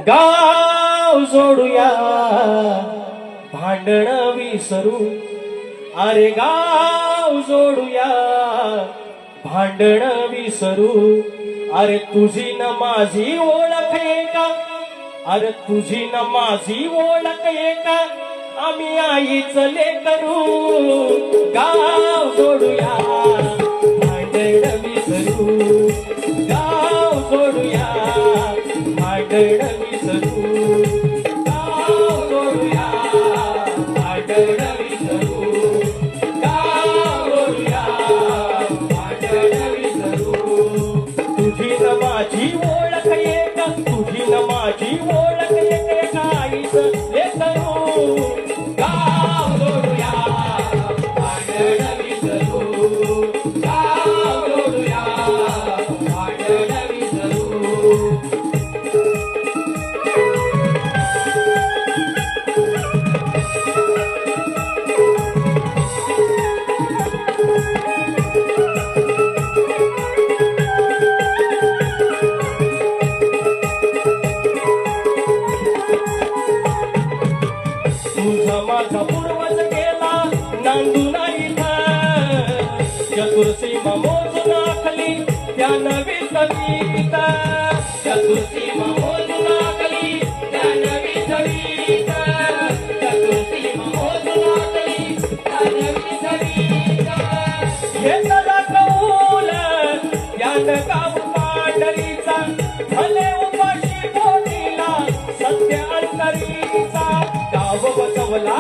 गाव जोडूया भांडण विसरू, अरे गाव जोडूया भांडण विसरू. अरे तुझी न माझी ओळख एका, अरे तुझी न माझी ओळख एका, आम्ही आईच लेकरू. गाव जोडूया भांडण विसरू, गाव जोडूया भांडण विसरू, गाव जोडूया भांडण विसरू, गाव जोडूया भांडण विसरू. तुझी न माझी ओळख एक, तुझी न माझी ओळख एक, एका आईच लेकरू. गाव जोडूया भांडण विसरू, गाव जोडूया भांडण विसरू. तुझा माझा पूर्वज गेला नांदून इथं, चतुर्सीमा मोजून आखली त्या नवी सगीत, चतुर्सीमा मोजून आखली त्या नवी सगीत, चतुर्सीमा मोजून आखली त्या नवी सगीत. घेतला कौल यान गाव पांढरीचा, भले उपाशी पोटीला सत्य अंतरीचा. गाव बसवला